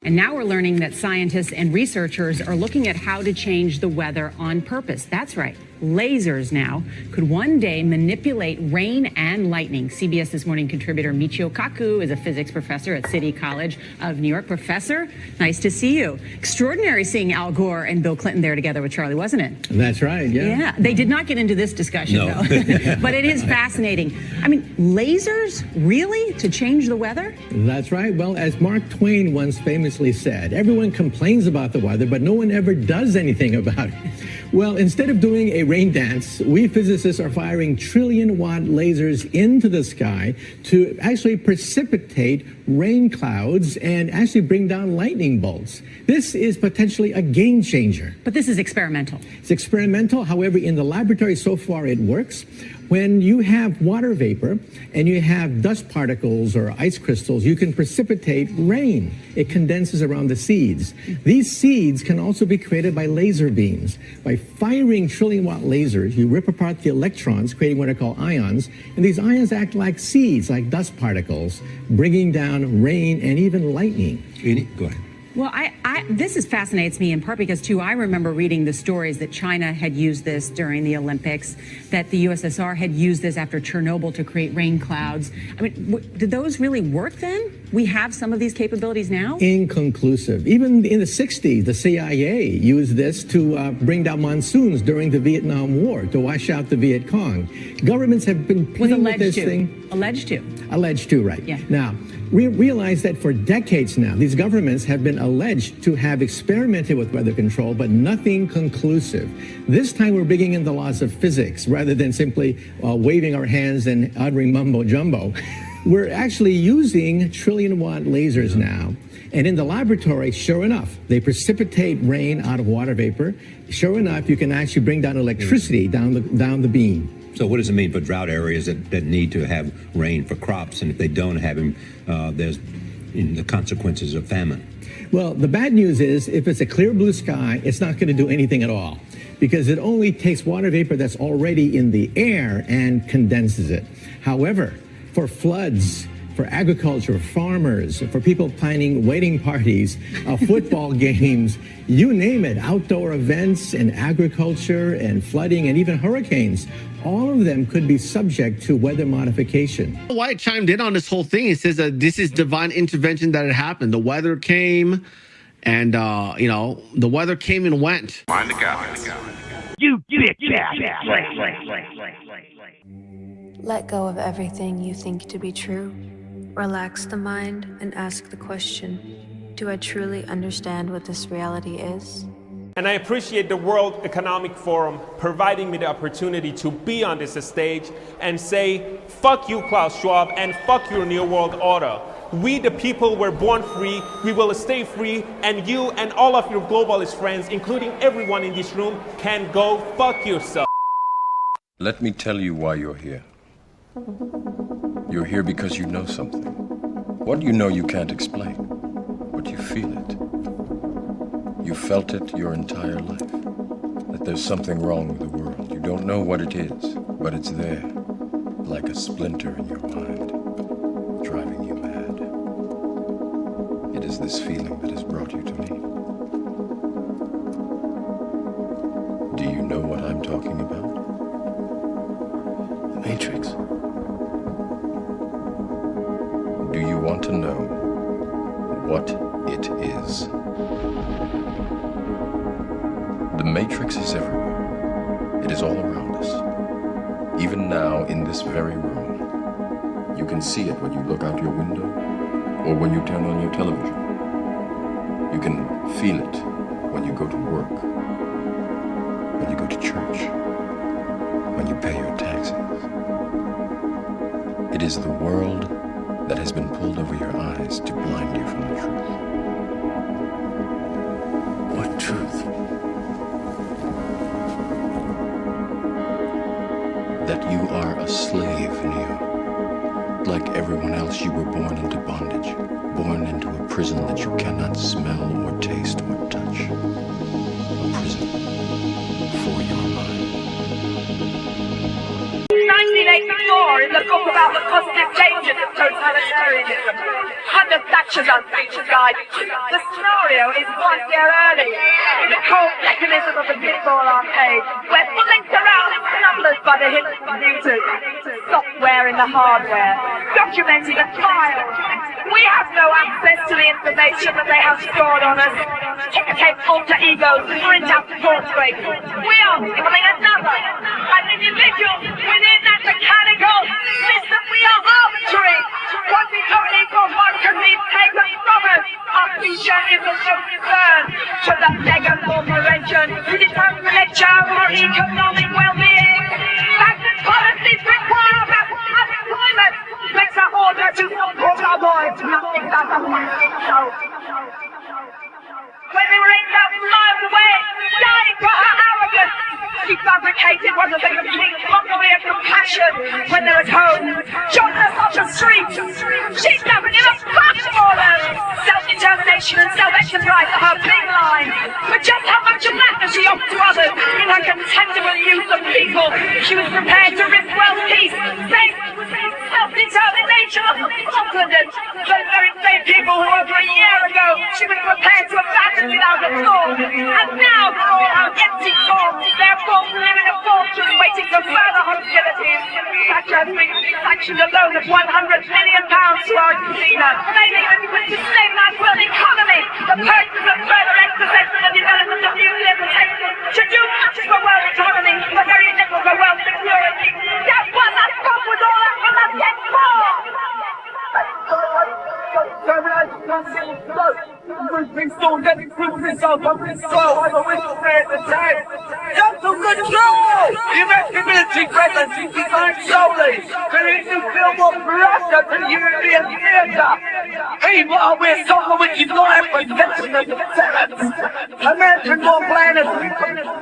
And now we're learning that scientists and researchers are looking at how to change the weather on purpose. That's right. Lasers now could one day manipulate rain and lightning. CBS This Morning contributor Michio Kaku is a physics professor at City College of New York. Professor, nice to see you. Extraordinary seeing Al Gore and Bill Clinton there together with Charlie, wasn't it? That's right, yeah. Yeah, they did not get into this discussion, though. But it is fascinating. I mean, lasers, really, to change the weather? That's right. Well, as Mark Twain once famously said, everyone complains about the weather, but no one ever does anything about it. Well, instead of doing a rain dance, we physicists are firing trillion-watt lasers into the sky to actually precipitate rain clouds and actually bring down lightning bolts. This is potentially a game changer. But this is experimental. It's experimental. However, in the laboratory so far, it works. When you have water vapor and you have dust particles or ice crystals, you can precipitate rain. It condenses around the seeds. These seeds can also be created by laser beams. By firing trillion-watt lasers, you rip apart the electrons, creating what are called ions, and these ions act like seeds, like dust particles, bringing down rain and even lightning. Go ahead. Well, this fascinates me in part because, too, I remember reading the stories that China had used this during the Olympics, that the USSR had used this after Chernobyl to create rain clouds. I mean, did those really work then? We have some of these capabilities now? Inconclusive. Even in the 60s, the CIA used this to bring down monsoons during the Vietnam War, to wash out the Viet Cong. Governments have been playing with this thing. Alleged to. Alleged to, right. Yeah. Now, we realize that for decades now, these governments have been alleged to have experimented with weather control, but nothing conclusive. This time we're bringing in the laws of physics rather than simply waving our hands and uttering mumbo jumbo. We're actually using trillion-watt lasers now. And in the laboratory, sure enough, they precipitate rain out of water vapor. Sure enough, you can actually bring down electricity down the beam. So what does it mean for drought areas that need to have rain for crops? And if they don't have them, there's the consequences of famine. Well, the bad news is if it's a clear blue sky, it's not going to do anything at all because it only takes water vapor that's already in the air and condenses it. However, for floods, for agriculture, farmers, for people planning wedding parties, football games, you name it, outdoor events and agriculture and flooding and even hurricanes, all of them could be subject to weather modification. White chimed in on this whole thing. He says that this is divine intervention that had happened. The weather came and, the weather came and went. Mind the guy. You bitch. Let go of everything you think to be true. Relax the mind and ask the question, do I truly understand what this reality is? And I appreciate the World Economic Forum providing me the opportunity to be on this stage and say, fuck you, Klaus Schwab, and fuck your New World Order. We, the people, were born free, we will stay free, and you and all of your globalist friends, including everyone in this room, can go fuck yourself. Let me tell you why you're here. You're here because you know something. What you know you can't explain, but you feel it. You felt it your entire life, that there's something wrong with the world. You don't know what it is, but it's there, like a splinter in your mind, driving you mad. It is this feeling that has brought you to me. Do you know what I'm talking about? The Matrix. Do you want to know what it is? The Matrix is everywhere. It is all around us. Even now, in this very room. You can see it when you look out your window or when you turn on your television. You can feel it when you go to work, when you go to church, when you pay your taxes. It is the world that has been pulled over your eyes to blind you from the truth. What truth? That you are a slave, Neo. Like everyone else, you were born into bondage, born into a prison that you cannot smell or taste or touch. A prison for your mind. 1984 is a book about the constant changes of totalitarianism. Understand features and feature guidance. The scenario is 1 year early, with the core mechanism of the pinball arcade, where pulling around numbers by the hidden computers, software in the hardware, documented and filed. We have no access to the information that they have stored on us. Ticker tape alter egos print out the portrait. We are becoming another, an individual within that mechanical system. We are arbitrary. What we don't equal, what can be taken from us? Our future is a concern to the mega corporation who determines our economic well-being. Fact policies require mass unemployment. Makes our order to support our boys. Nothing doesn't so. When we were 8,000 miles away, dying for her arrogance, she fabricated one of the complete mockery of compassion when they're at home. Shot us off the street. She doesn't give a fuck for them. Self-determination and self-enterprise are her big line. But just how much of that does she offer to others in her contemptible use of people? She was prepared to risk world peace, faith, self-determination of Scotland. Those very same people who over a year ago she was prepared to abandon without a thought. And now, for all her empty thoughts, they're both living a fortune waiting for further hostilities. Thatcher has been sanctioned a loan of £100 million to Argentina, claiming that it was to save that world economy, the purchase of further exercise and the development of nuclear protection, to do much for world economy, but very little for world security. That's what that stuff was all that for that dead for! We've still getting through this out of this soul. I'm a whistle at the time. Total control! The American military presence is designed solely for the new film of Russia to the European theatre. Meanwhile, we're talking with you live for citizens of seconds. American war planners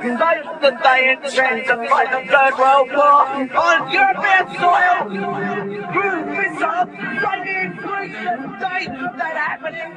invite the day in trend to fight the Third World War on European soil. Prove this up, running in 3 days of that happening.